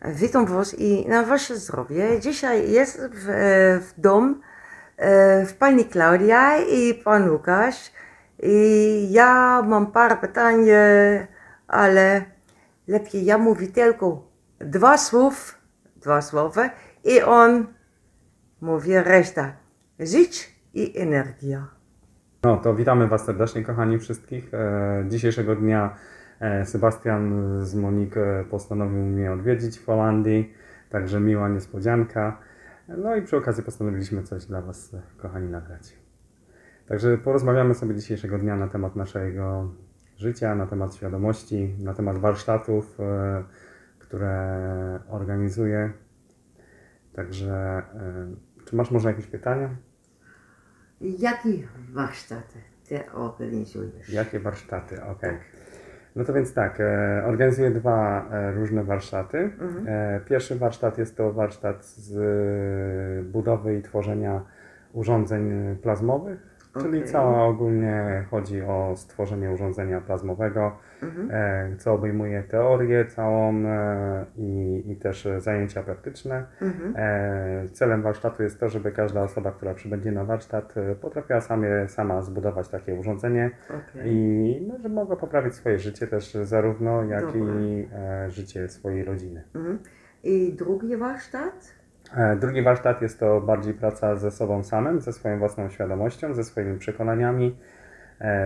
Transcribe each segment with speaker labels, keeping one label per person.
Speaker 1: Witam Was i na Wasze zdrowie. Dzisiaj jest w dom w Pani Klaudia i Pan Łukasz. I ja mam parę pytań, ale lepiej ja mówię tylko dwa słowa i on mówi reszta. Żyć i energia.
Speaker 2: No to witamy Was serdecznie, kochani wszystkich. Dzisiejszego dnia Sebastian z Monik postanowił mnie odwiedzić w Holandii, także miła niespodzianka. No i przy okazji postanowiliśmy coś dla Was, kochani, nagrać. Także porozmawiamy sobie dzisiejszego dnia na temat naszego życia, na temat świadomości, na temat warsztatów, które organizuję. Także, czy masz może jakieś pytania?
Speaker 1: Jakie warsztaty Ty organizujesz?
Speaker 2: Jakie warsztaty? Okej. No to więc tak, organizuję dwa różne warsztaty. Pierwszy warsztat jest to warsztat z budowy i tworzenia urządzeń plazmowych, czyli cała ogólnie chodzi o stworzenie urządzenia plazmowego, co obejmuje teorię całą i też zajęcia praktyczne. Celem warsztatu jest to, żeby każda osoba, która przybędzie na warsztat, potrafiła sama zbudować takie urządzenie i no, żeby mogła poprawić swoje życie też zarówno, jak i życie swojej rodziny.
Speaker 1: I drugi warsztat?
Speaker 2: Drugi warsztat jest to bardziej praca ze sobą samym, ze swoją własną świadomością, ze swoimi przekonaniami,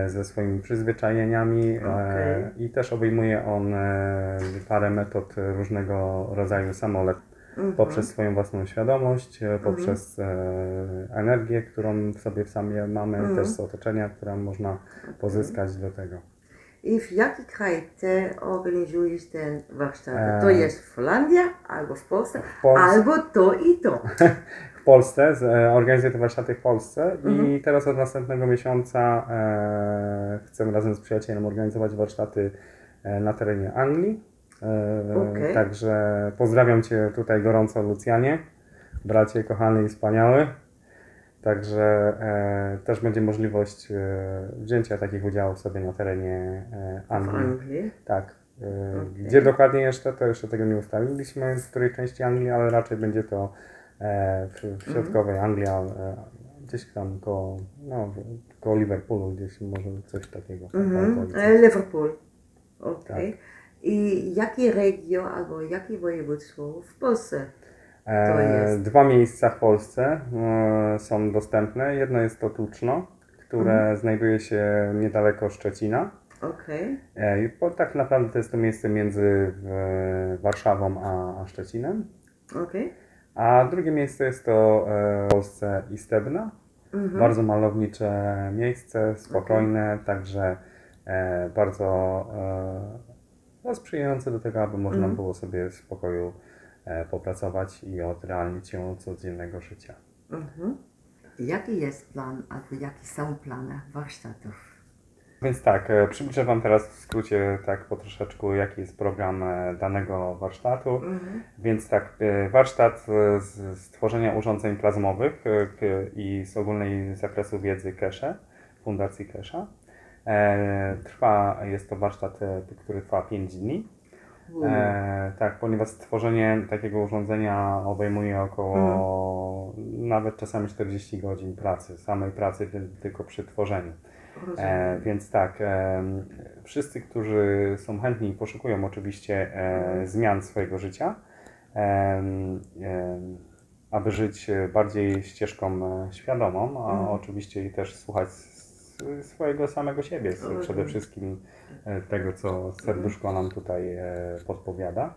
Speaker 2: ze swoimi przyzwyczajeniami i też obejmuje on parę metod różnego rodzaju samoleczenia poprzez swoją własną świadomość, poprzez energię, którą w sobie sami mamy, też z otoczenia, którą można pozyskać do tego.
Speaker 1: I w jaki kraj Ty organizujesz ten warsztat? To jest w Holandii, albo w Polsce, albo to i to.
Speaker 2: W Polsce, organizuję te warsztaty w Polsce i teraz od następnego miesiąca chcę razem z przyjacielem organizować warsztaty na terenie Anglii. Także pozdrawiam Cię tutaj gorąco, Lucjanie, bracie kochany i wspaniały. Także też będzie możliwość wzięcia takich udziałów sobie na terenie Anglii. Tak. Gdzie dokładnie jeszcze, to jeszcze tego nie ustaliliśmy, w której części Anglii, ale raczej będzie to w środkowej Anglii, gdzieś tam koło Liverpoolu, gdzieś może coś takiego.
Speaker 1: Liverpool. Okej. I jaki region albo jakie województwo w Polsce?
Speaker 2: Dwa miejsca w Polsce są dostępne. Jedno jest to Tuczno, które znajduje się niedaleko Szczecina. Tak naprawdę to jest to miejsce między Warszawą a Szczecinem. A drugie miejsce jest to w Polsce Istebna. Bardzo malownicze miejsce, spokojne, także bardzo sprzyjające do tego, aby można było sobie w spokoju popracować i odrealnić się od codziennego życia.
Speaker 1: Jaki jest plan, albo jakie są plany warsztatów?
Speaker 2: Więc tak, przybliżę Wam teraz w skrócie tak po troszeczku, jaki jest program danego warsztatu. Więc tak, warsztat z stworzenia urządzeń plazmowych i z ogólnej zakresu wiedzy Keshe, Fundacji Kesha. Jest to warsztat, który trwa 5 dni. Tak, ponieważ stworzenie takiego urządzenia obejmuje około nawet czasami 40 godzin pracy, samej pracy tylko przy tworzeniu. Więc tak, wszyscy, którzy są chętni i poszukują oczywiście zmian swojego życia, aby żyć bardziej ścieżką świadomą, a oczywiście i też słuchać swojego samego siebie, przede wszystkim tego, co serduszko nam tutaj podpowiada.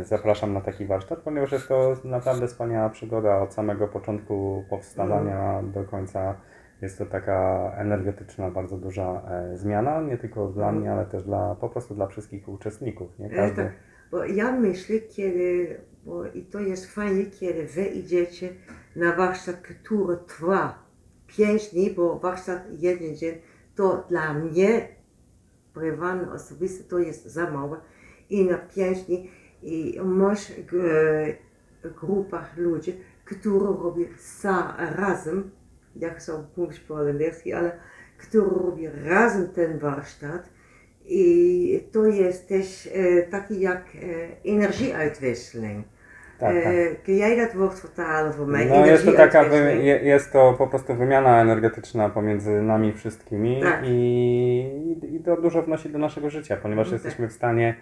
Speaker 2: Zapraszam na taki warsztat, ponieważ jest to naprawdę wspaniała przygoda od samego początku powstawania do końca. Jest to taka energetyczna, bardzo duża zmiana, nie tylko dla mnie, ale też po prostu dla wszystkich uczestników. Nie? Każdy...
Speaker 1: Tak, bo ja myślę, i to jest fajnie, kiedy Wy idziecie na warsztat, który trwa 5 dni, bo warsztat jeden dzień, to dla mnie, prywatnie, osobiste, to jest za mało. I na 5 dni i masz grupę ludzi, którzy robią razem, jak chcę mówić po holenderski, ale którzy robią razem ten warsztat I to jest też taki jak energieuitwisseling.
Speaker 2: Tak, tak.
Speaker 1: Kun jij dat woord vertalen voor mij?
Speaker 2: No jest to taka,
Speaker 1: Energieuitwisseling.
Speaker 2: jest to po prostu wymiana energetyczna pomiędzy nami wszystkimi
Speaker 1: Tak.
Speaker 2: i to dużo wnosi do naszego życia, ponieważ jesteśmy w stanie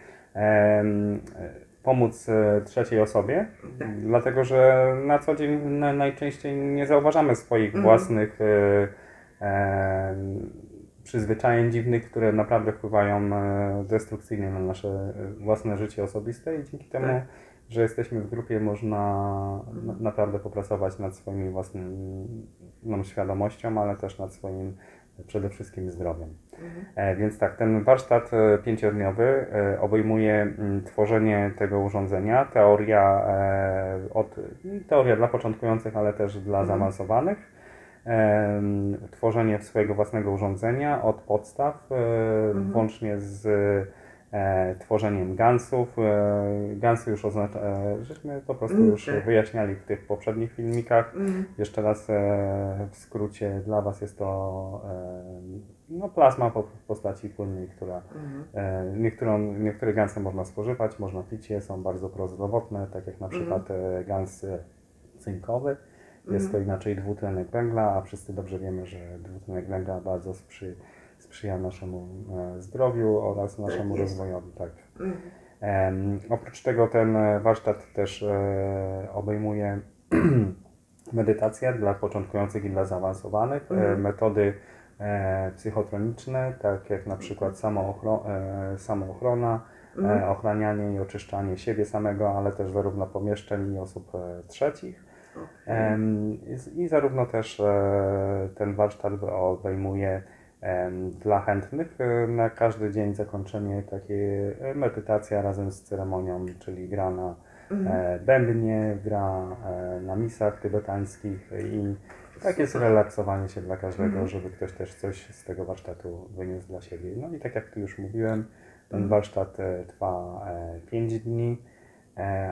Speaker 2: pomóc trzeciej osobie, dlatego że na co dzień najczęściej nie zauważamy swoich własnych przyzwyczajeń dziwnych, które naprawdę wpływają destrukcyjnie na nasze własne życie osobiste i dzięki temu, że jesteśmy w grupie, można naprawdę popracować nad swoimi własną świadomością, ale też nad swoim przede wszystkim zdrowiem. Więc tak, ten warsztat 5-dniowy obejmuje tworzenie tego urządzenia, teoria dla początkujących, ale też dla zaawansowanych, tworzenie swojego własnego urządzenia od podstaw, włącznie z tworzeniem gansów. Gansy już żeśmy po prostu już wyjaśniali w tych poprzednich filmikach. Jeszcze raz w skrócie dla Was jest to plazma w postaci płynnej, która niektóre gansy można spożywać, można pić je, są bardzo prozdrowotne, tak jak na przykład gans cynkowy. Jest to inaczej dwutlenek węgla, a wszyscy dobrze wiemy, że dwutlenek węgla bardzo sprzyja naszemu zdrowiu oraz naszemu rozwojowi. Tak. Oprócz tego ten warsztat też obejmuje medytację dla początkujących i dla zaawansowanych, metody psychotroniczne, tak jak na przykład samoochrona, ochranianie i oczyszczanie siebie samego, ale też zarówno pomieszczeń i osób trzecich. I zarówno też ten warsztat obejmuje dla chętnych na każdy dzień zakończenie takiej medytacja razem z ceremonią, czyli gra na bębnie, gra na misach tybetańskich i takie zrelaksowanie się dla każdego, żeby ktoś też coś z tego warsztatu wyniósł dla siebie. No i tak jak tu już mówiłem, ten warsztat trwa 5 dni.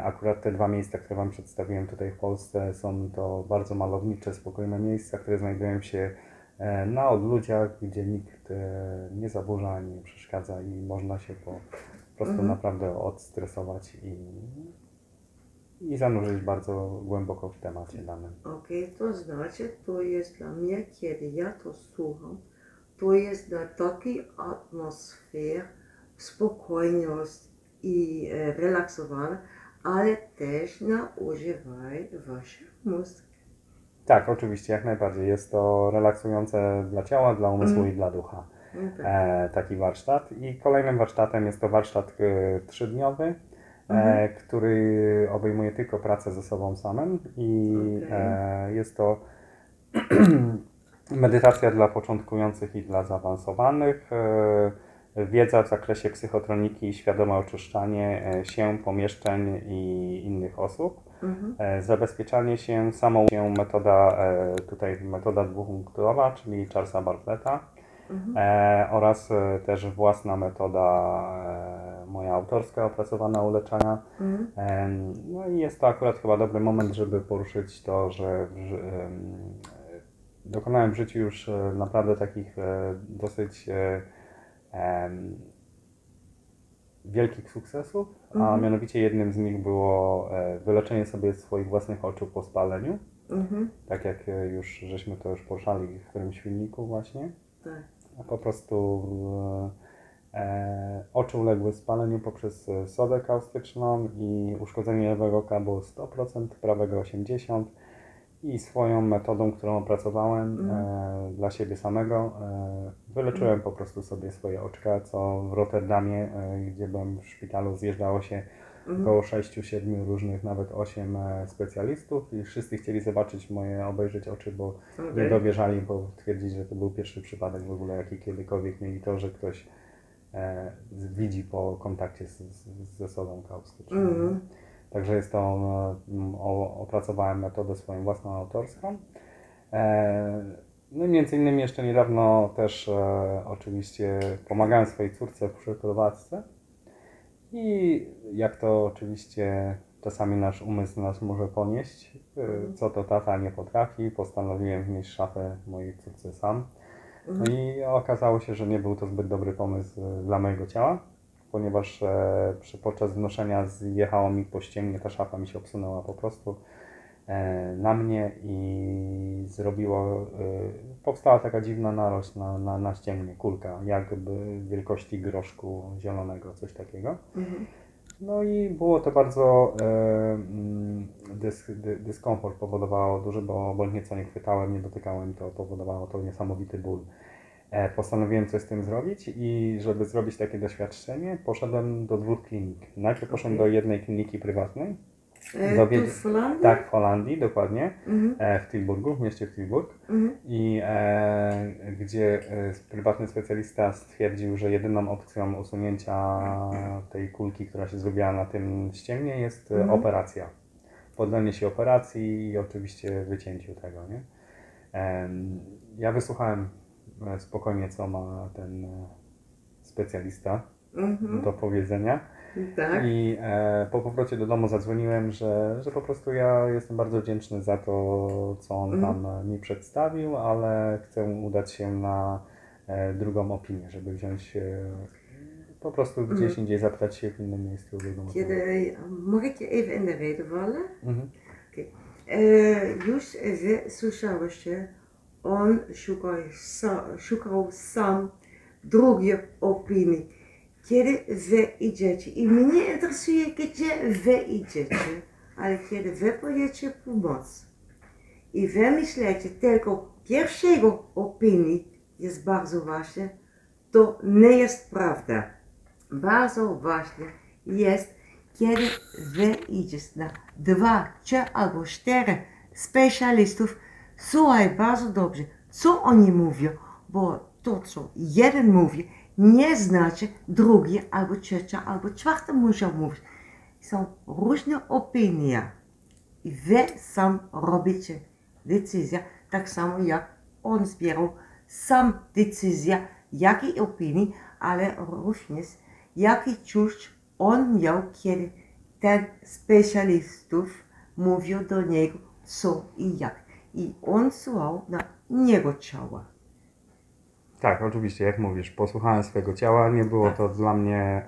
Speaker 2: Akurat te 2 miejsca, które Wam przedstawiłem tutaj w Polsce, są to bardzo malownicze, spokojne miejsca, które znajdują się na odludziach, gdzie nikt nie zaburza, nie przeszkadza i można się po prostu naprawdę odstresować i zanurzyć bardzo głęboko w temacie danym.
Speaker 1: Okej, to znaczy, to jest dla mnie, kiedy ja to słucham, to jest na takiej atmosferze spokojność i relaksowania, ale też na używanie Waszych muzyk.
Speaker 2: Tak, oczywiście, jak najbardziej. Jest to relaksujące dla ciała, dla umysłu i dla ducha. Taki warsztat. I kolejnym warsztatem jest to warsztat 3-dniowy, który obejmuje tylko pracę ze sobą samym i jest to medytacja dla początkujących i dla zaawansowanych, wiedza w zakresie psychotroniki, świadome oczyszczanie się, pomieszczeń i innych osób. Zabezpieczanie się, metoda dwupunktowa, czyli Charlesa Bartletta, oraz też własna metoda, moja autorska, opracowana u leczenia. No i jest to akurat chyba dobry moment, żeby poruszyć to, że dokonałem w życiu już naprawdę takich dosyć wielkich sukcesów, a mianowicie jednym z nich było wyleczenie sobie swoich własnych oczu po spaleniu, tak jak żeśmy to już poruszali w którymś filmiku właśnie. Po prostu oczy uległy spaleniu poprzez sodę kaustyczną i uszkodzenie lewego oka było 100%, prawego 80%. I swoją metodą, którą opracowałem dla siebie samego, wyleczyłem po prostu sobie swoje oczka, co w Rotterdamie, gdzie byłem w szpitalu, zjeżdżało się około 6-7 różnych, nawet 8 specjalistów i wszyscy chcieli obejrzeć oczy, bo nie dowierzali, bo twierdzili, że to był pierwszy przypadek w ogóle, jaki kiedykolwiek mieli to, że ktoś widzi po kontakcie ze sodą kaustyczną. Także jest to, opracowałem metodę swoją własną autorską. No i między innymi jeszcze niedawno też oczywiście pomagałem swojej córce w przeprowadzce i jak to oczywiście czasami nasz umysł nas może ponieść, co to tata nie potrafi, postanowiłem wnieść szafę mojej córce sam. No i okazało się, że nie był to zbyt dobry pomysł dla mojego ciała, ponieważ podczas wnoszenia zjechało mi po ścięgnie, ta szafa mi się obsunęła po prostu na mnie i powstała taka dziwna narość na ścięgnie, kulka, jakby wielkości groszku zielonego, coś takiego. No i było to bardzo dyskomfort powodowało duży, bo nieco nie chwytałem, nie dotykałem, to powodowało to niesamowity ból. Postanowiłem coś z tym zrobić i żeby zrobić takie doświadczenie, poszedłem do 2 klinik. Najpierw poszedłem do jednej kliniki prywatnej.
Speaker 1: Tu w Holandii?
Speaker 2: Tak, w Holandii, dokładnie, w Tilburgu, w mieście Tilburg. I gdzie prywatny specjalista stwierdził, że jedyną opcją usunięcia tej kulki, która się zrobiła na tym ścięgnie, jest operacja. Poddanie się operacji i oczywiście wycięciu tego, nie? Ja wysłuchałem spokojnie, co ma ten specjalista do powiedzenia.
Speaker 1: Tak.
Speaker 2: I po powrocie do domu zadzwoniłem, że po prostu ja jestem bardzo wdzięczny za to, co on tam mi przedstawił, ale chcę udać się na drugą opinię, żeby wziąć po prostu gdzieś indziej, zapytać się w innym miejscu o drugą opinię.
Speaker 1: Mag ik je even in de rede vallen? Okay. Już słyszałeś, że on szukał sam drugiej opinii. Kiedy wy idziecie, i mnie interesuje, gdzie wy idziecie, ale kiedy wy powiecie pomoc i wy myślicie tylko pierwszego opinii jest bardzo ważne, to nie jest prawda. Bardzo ważne jest, kiedy wy idziecie na 2, 3 albo 4 specjalistów, słuchaj bardzo dobrze, co oni mówią, bo to, co jeden mówi, nie znaczy drugi, albo trzecia, albo czwarta muszą mówić. Są różne opinie i wy sam robicie decyzję, tak samo jak on zbierał sam decyzję, jakiej opinii, ale również jaki czuć on miał, kiedy ten specjalistów mówił do niego co i jak. I on słuchał na niego ciała.
Speaker 2: Tak, oczywiście, jak mówisz, posłuchałem swojego ciała, nie było to dla mnie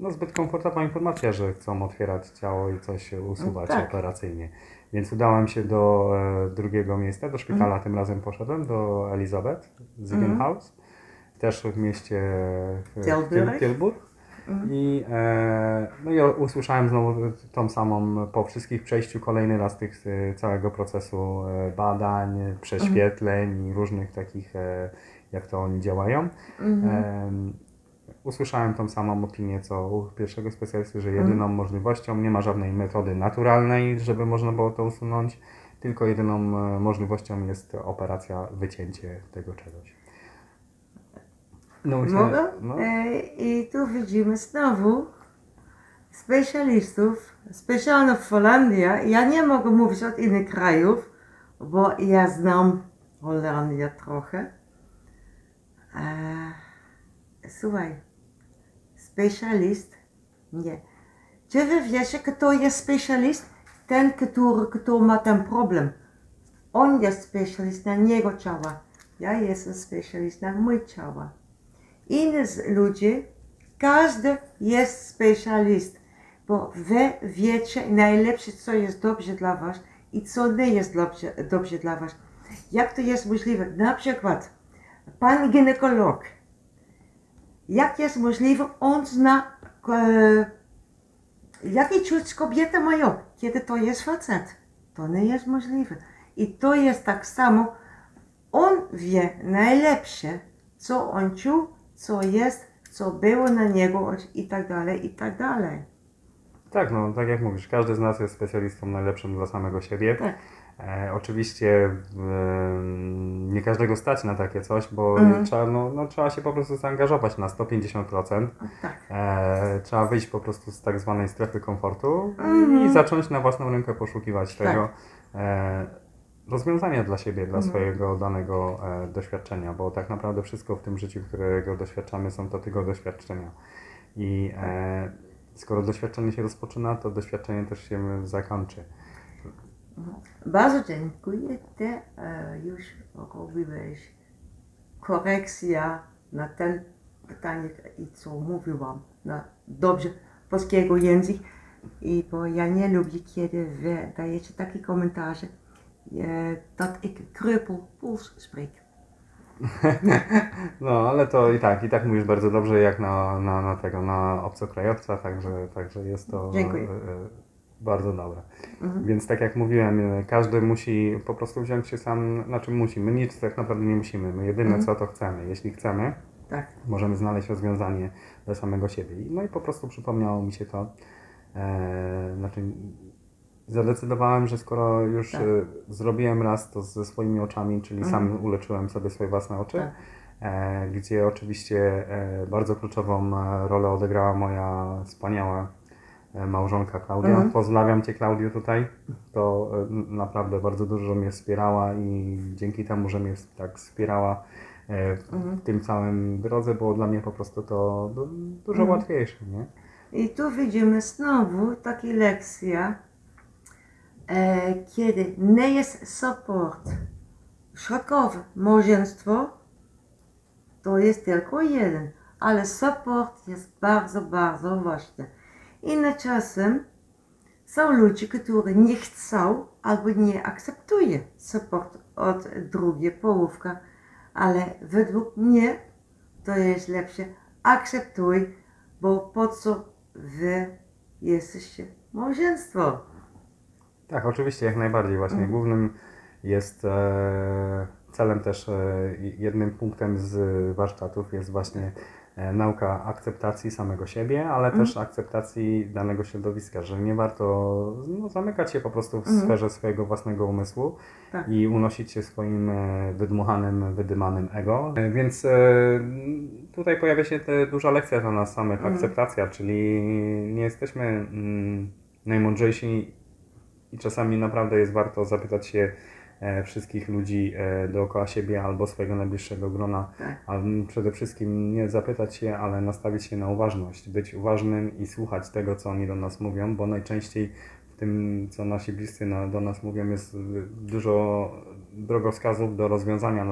Speaker 2: zbyt komfortowa informacja, że chcą otwierać ciało i coś usuwać operacyjnie. Więc udałem się do drugiego miejsca, do szpitala, tym razem poszedłem do Elizabeth Ziegenhaus, też w mieście Tilburg. I usłyszałem znowu tą samą, po wszystkich przejściu kolejny raz całego procesu badań, prześwietleń i różnych takich, jak to oni działają. Usłyszałem tą samą opinię, co u pierwszego specjalisty, że jedyną możliwością, nie ma żadnej metody naturalnej, żeby można było to usunąć, tylko jedyną możliwością jest operacja, wycięcie tego czegoś.
Speaker 1: Mogę? I tu widzimy znowu specjalistów, specjalnie w Holandii. Ja nie mogę mówić od innych krajów, bo ja znam Holandię trochę. Słuchaj, specjalist, nie. Czy wy wiecie, kto jest specjalist? Ten, który ma ten problem. On jest specjalist na niego ciała. Ja jestem specjalist na mój ciała. Inni ludzie, każdy jest specjalist, bo wy wiecie najlepsze, co jest dobrze dla was i co nie jest dobrze dla was. Jak to jest możliwe? Na przykład, pan ginekolog, jak jest możliwe, on zna, jakie czuć kobiety mają, kiedy to jest facet. To nie jest możliwe. I to jest tak samo, on wie najlepsze, co on czuł, co jest, co było na niego i tak dalej, i tak dalej.
Speaker 2: Tak, no tak jak mówisz, każdy z nas jest specjalistą najlepszym dla samego siebie.
Speaker 1: Tak.
Speaker 2: Oczywiście nie każdego stać na takie coś, bo trzeba się po prostu zaangażować na 150%.
Speaker 1: Tak.
Speaker 2: Trzeba wyjść po prostu z tak zwanej strefy komfortu i zacząć na własną rękę poszukiwać tego rozwiązania dla siebie, dla swojego danego doświadczenia, bo tak naprawdę wszystko w tym życiu, którego doświadczamy, są to tylko doświadczenia. I skoro doświadczenie się rozpoczyna, to doświadczenie też się zakończy.
Speaker 1: Bardzo dziękuję. Ty już robiłeś korekcja na ten pytanie, i co mówiłam, na dobrze polskiego języka. I bo ja nie lubię, kiedy wy dajecie takie komentarze, dat ik kreupel Pools spreek.
Speaker 2: No, ale to i tak mówisz bardzo dobrze jak na obcokrajowca, także jest to
Speaker 1: Dziękuję.
Speaker 2: bardzo dobre. Więc tak jak mówiłem, każdy musi po prostu wziąć się sam, znaczy musi, my nic tak naprawdę nie musimy, my jedyne co to chcemy. Jeśli chcemy,
Speaker 1: Tak.
Speaker 2: możemy znaleźć rozwiązanie dla samego siebie. No i po prostu przypomniało mi się to, znaczy zadecydowałem, że skoro już zrobiłem raz to ze swoimi oczami, czyli sam uleczyłem sobie swoje własne oczy, gdzie oczywiście bardzo kluczową rolę odegrała moja wspaniała małżonka Klaudia. Pozdrawiam Cię, Klaudiu, tutaj. To naprawdę bardzo dużo mnie wspierała i dzięki temu, że mnie tak wspierała w tym całym drodze, było dla mnie po prostu to dużo łatwiejsze, nie?
Speaker 1: I tu widzimy znowu taka lekcja, kiedy nie jest support środkowy, małżeństwo, to jest tylko jeden, ale support jest bardzo, bardzo ważny. I czasem są ludzie, którzy nie chcą albo nie akceptują support od drugiej połówka, ale według mnie to jest lepsze akceptuj, bo po co wy jesteście małżeństwo?
Speaker 2: Tak, oczywiście, jak najbardziej. Właśnie głównym jest celem też, jednym punktem z warsztatów jest właśnie nauka akceptacji samego siebie, ale też akceptacji danego środowiska, że nie warto zamykać się po prostu w sferze swojego własnego umysłu i unosić się swoim wydmuchanym, wydymanym ego. Więc tutaj pojawia się duża lekcja dla nas samych, akceptacja, czyli nie jesteśmy najmądrzejsi i czasami naprawdę jest warto zapytać się wszystkich ludzi dookoła siebie albo swojego najbliższego grona, ale przede wszystkim nie zapytać się, ale nastawić się na uważność, być uważnym i słuchać tego, co oni do nas mówią, bo najczęściej w tym, co nasi bliscy do nas mówią, jest dużo drogowskazów do rozwiązania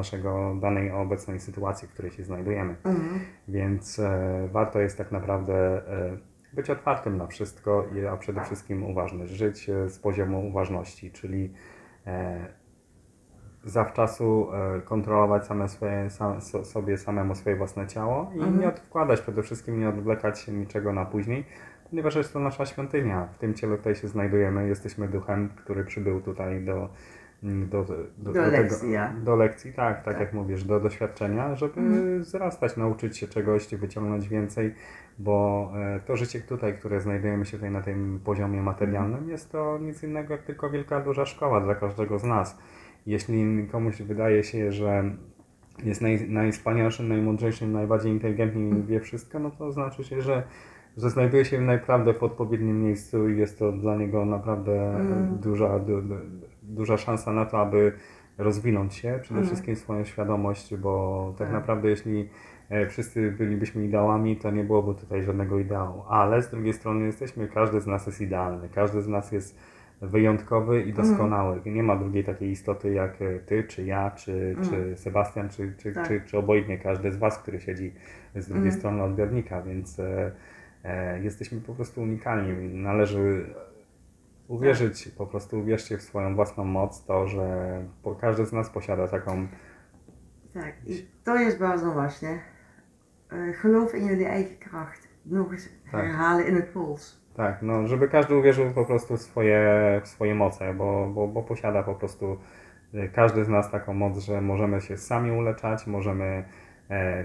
Speaker 2: danej obecnej sytuacji, w której się znajdujemy. Więc warto jest tak naprawdę być otwartym na wszystko, a przede wszystkim uważność, żyć z poziomu uważności, czyli zawczasu kontrolować sobie samemu swoje własne ciało i nie odkładać, przede wszystkim nie odwlekać się niczego na później, ponieważ jest to nasza świątynia. W tym ciele tutaj się znajdujemy, jesteśmy duchem, który przybył tutaj do lekcji, tak jak mówisz, do doświadczenia, żeby wzrastać, nauczyć się czegoś, wyciągnąć więcej, bo to życie tutaj, które znajdujemy się tutaj na tym poziomie materialnym, jest to nic innego jak tylko wielka, duża szkoła dla każdego z nas. Jeśli komuś wydaje się, że jest najwspanialszym, najmądrzejszym, najbardziej inteligentnym i wie wszystko, no to znaczy się, że znajduje się naprawdę w odpowiednim miejscu i jest to dla niego naprawdę duża szansa na to, aby rozwinąć się, przede wszystkim swoją świadomość, bo tak naprawdę jeśli wszyscy bylibyśmy ideałami, to nie byłoby tutaj żadnego ideału, ale z drugiej strony każdy z nas jest idealny, każdy z nas jest wyjątkowy i doskonały. Nie ma drugiej takiej istoty jak ty, czy ja, czy Sebastian, czy obojętnie każdy z was, który siedzi z drugiej strony odbiornika, więc jesteśmy po prostu unikalni. Należy uwierzyć, po prostu uwierzcie w swoją własną moc, to, że każdy z nas posiada taką...
Speaker 1: Tak, i to jest bardzo ważne. Geloof in jullie eigen kracht. Nog eens herhalen in het Pools.
Speaker 2: Tak, no, żeby każdy uwierzył po prostu w swoje moce, bo posiada po prostu każdy z nas taką moc, że możemy się sami uleczać, możemy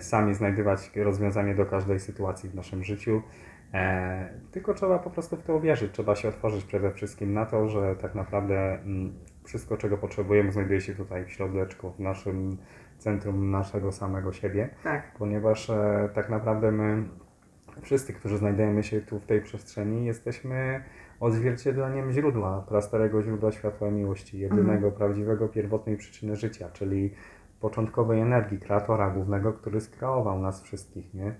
Speaker 2: sami znajdywać rozwiązanie do każdej sytuacji w naszym życiu. Tylko trzeba po prostu w to uwierzyć, trzeba się otworzyć przede wszystkim na to, że tak naprawdę wszystko, czego potrzebujemy, znajduje się tutaj w środeczku, w naszym centrum naszego samego siebie, ponieważ tak naprawdę my wszyscy, którzy znajdujemy się tu w tej przestrzeni, jesteśmy odzwierciedleniem źródła, prastarego źródła światła i miłości, jedynego, prawdziwego, pierwotnej przyczyny życia, czyli początkowej energii, kreatora głównego, który skreował nas wszystkich, nie?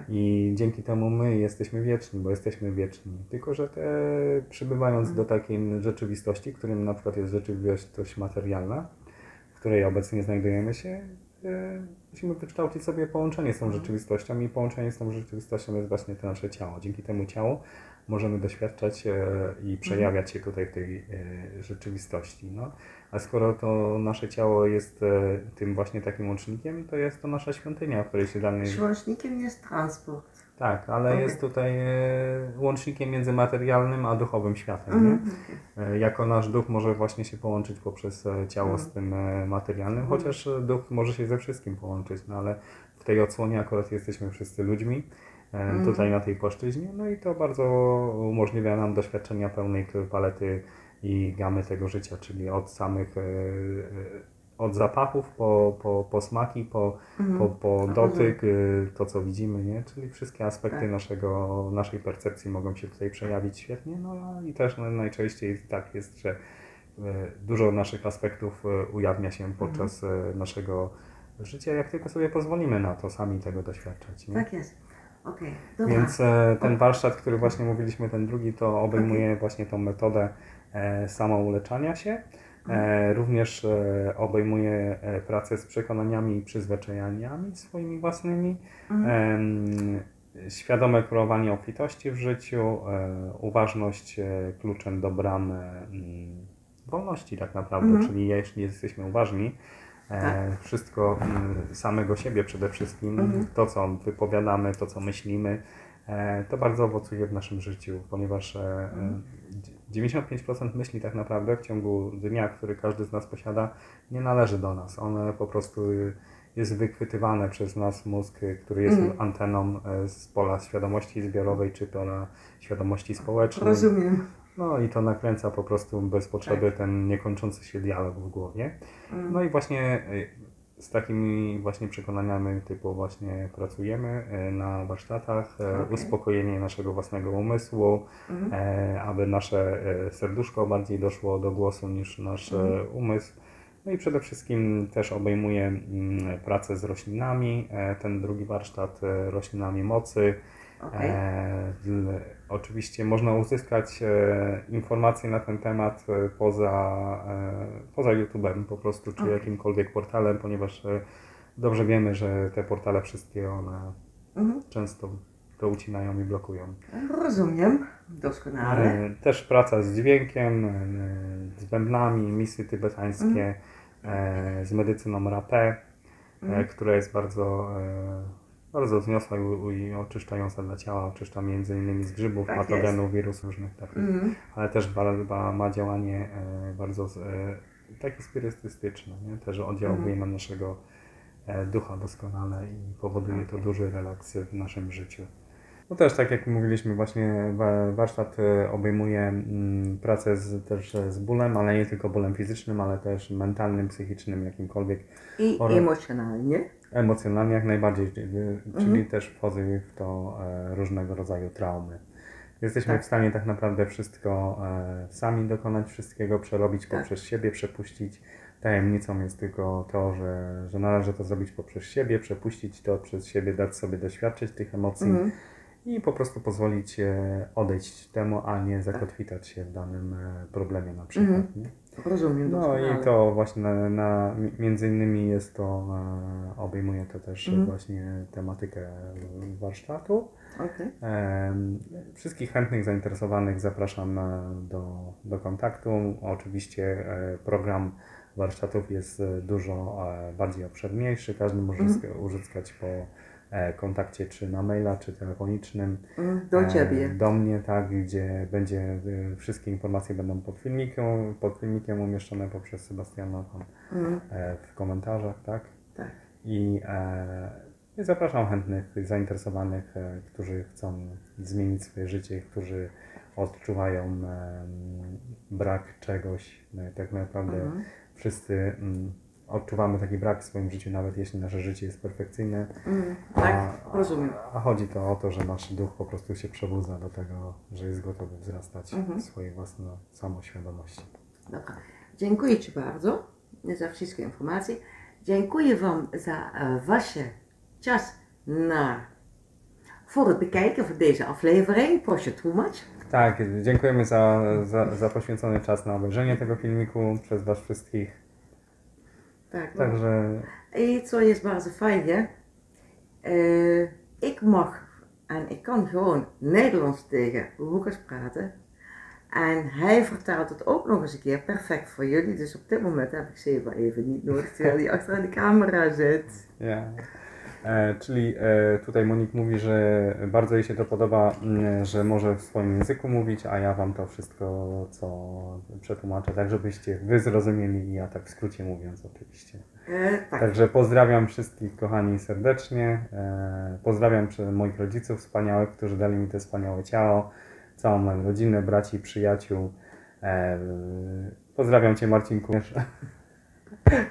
Speaker 2: I dzięki temu my jesteśmy wieczni, bo jesteśmy wieczni. Tylko że przybywając do takiej rzeczywistości, którym na przykład jest rzeczywistość materialna, w której obecnie znajdujemy się, musimy wykształcić sobie połączenie z tą rzeczywistością i połączenie z tą rzeczywistością jest właśnie to nasze ciało. Dzięki temu ciału możemy doświadczać i przejawiać się tutaj w tej rzeczywistości. No. A skoro to nasze ciało jest tym właśnie takim łącznikiem, to jest to nasza świątynia, w której się damy...
Speaker 1: Łącznikiem jest transport.
Speaker 2: Tak, ale jest tutaj łącznikiem między materialnym a duchowym światem. Nie? Jako nasz duch może właśnie się połączyć poprzez ciało z tym materialnym, chociaż duch może się ze wszystkim połączyć, no ale w tej odsłonie akurat jesteśmy wszyscy ludźmi, tutaj na tej płaszczyźnie, no i to bardzo umożliwia nam doświadczenia pełnej palety i gamy tego życia, czyli od samych od zapachów po smaki, po dotyk, to co widzimy, nie? Czyli wszystkie aspekty naszej percepcji mogą się tutaj przejawić świetnie, no i też najczęściej tak jest, że dużo naszych aspektów ujawnia się podczas naszego życia, jak tylko sobie pozwolimy na to sami tego doświadczać. Nie?
Speaker 1: Tak jest. Okay.
Speaker 2: Więc ten warsztat, który właśnie mówiliśmy, ten drugi, to obejmuje właśnie tą metodę samouleczania się. Również obejmuje pracę z przekonaniami i przyzwyczajeniami swoimi własnymi, świadome królowanie obfitości w życiu, uważność kluczem do bram wolności tak naprawdę, czyli jeśli jesteśmy uważni, wszystko samego siebie przede wszystkim, to co wypowiadamy, to co myślimy, to bardzo owocuje w naszym życiu, ponieważ 95% myśli tak naprawdę w ciągu dnia, który każdy z nas posiada, nie należy do nas. One po prostu jest wychwytywane przez nas mózg, który jest anteną z pola świadomości zbiorowej czy pola świadomości społecznej.
Speaker 1: Rozumiem.
Speaker 2: No i to nakręca po prostu bez potrzeby ten niekończący się dialog w głowie. No i właśnie z takimi właśnie przekonaniami typu właśnie pracujemy na warsztatach, uspokojenie naszego własnego umysłu, aby nasze serduszko bardziej doszło do głosu niż nasz umysł. No i przede wszystkim też obejmuje pracę z roślinami, ten drugi warsztat roślinami mocy. Oczywiście można uzyskać informacje na ten temat poza YouTube'em po prostu, czy jakimkolwiek portalem, ponieważ dobrze wiemy, że te portale wszystkie one często to ucinają i blokują.
Speaker 1: Rozumiem, doskonale.
Speaker 2: Też praca z dźwiękiem, z bębnami, misy tybetańskie, z medycyną rapé, która jest bardzo wzniosła i oczyszczająca dla ciała, oczyszcza m.in. z grzybów, patogenów, wirusów różnych takich, ale też ma działanie bardzo takie spirytystyczne, nie? Też oddziałuje na naszego ducha doskonale i powoduje to duży relaks w naszym życiu. No też tak jak mówiliśmy, właśnie warsztat obejmuje pracę też z bólem, ale nie tylko bólem fizycznym, ale też mentalnym, psychicznym, jakimkolwiek.
Speaker 1: I emocjonalnie.
Speaker 2: Emocjonalnie jak najbardziej, czyli też wchodzą w to różnego rodzaju traumy. Jesteśmy w stanie tak naprawdę wszystko sami dokonać, wszystkiego przerobić poprzez siebie, przepuścić. Tajemnicą jest tylko to, że należy to zrobić poprzez siebie, przepuścić to przez siebie, dać sobie doświadczyć tych emocji i po prostu pozwolić odejść temu, a nie zakotwitać się w danym problemie na przykład. Nie?
Speaker 1: Rozumiem.
Speaker 2: No i to właśnie między innymi jest to, obejmuje to też właśnie tematykę warsztatu. Wszystkich chętnych, zainteresowanych zapraszam do kontaktu. Oczywiście program warsztatów jest dużo bardziej obszerniejszy. Każdy może uzyskać po kontakcie czy na maila, czy telefonicznym.
Speaker 1: Do Ciebie.
Speaker 2: Do mnie, tak, gdzie będzie wszystkie informacje będą pod filmikiem umieszczone poprzez Sebastiana tam, w komentarzach, tak?
Speaker 1: Tak.
Speaker 2: I zapraszam chętnych, zainteresowanych, którzy chcą zmienić swoje życie, którzy odczuwają brak czegoś. No i tak naprawdę wszyscy odczuwamy taki brak w swoim życiu, nawet jeśli nasze życie jest perfekcyjne.
Speaker 1: Tak, rozumiem.
Speaker 2: A chodzi to o to, że nasz duch po prostu się przebudza do tego, że jest gotowy wzrastać w swojej własnej samoświadomości.
Speaker 1: Dobra. Dziękuję Ci bardzo za wszystkie informacje. Dziękuję Wam za Wasz czas voor het bekijken van deze aflevering. Proszę tłumacz.
Speaker 2: Tak, dziękujemy za poświęcony czas na obejrzenie tego filmiku przez Was wszystkich.
Speaker 1: Tak.
Speaker 2: Także
Speaker 1: I co jest bardzo fajnie, ik mag en ik kan gewoon Nederlands tegen Lucas praten. En hij vertaalt het ook nog eens een keer perfect voor jullie. Dus op dit moment heb ik Seba even niet nodig, terwijl hij achter de camera zit.
Speaker 2: ja. Czyli tutaj Monik mówi, że bardzo jej się to podoba, że może w swoim języku mówić, a ja wam to wszystko co przetłumaczę, tak żebyście wy zrozumieli i ja tak w skrócie mówiąc oczywiście.
Speaker 1: Tak.
Speaker 2: Także pozdrawiam wszystkich kochani serdecznie, pozdrawiam moich rodziców wspaniałych, którzy dali mi to wspaniałe ciało, całą moją rodzinę, braci, przyjaciół. Pozdrawiam Cię Marcinku.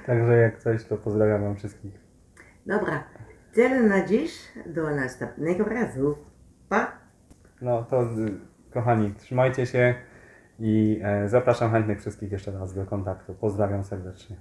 Speaker 2: Także jak coś, to pozdrawiam wam wszystkich.
Speaker 1: Dobra, tyle na dziś, do następnego razu. Pa!
Speaker 2: No to kochani, trzymajcie się i zapraszam chętnych wszystkich jeszcze raz do kontaktu. Pozdrawiam serdecznie.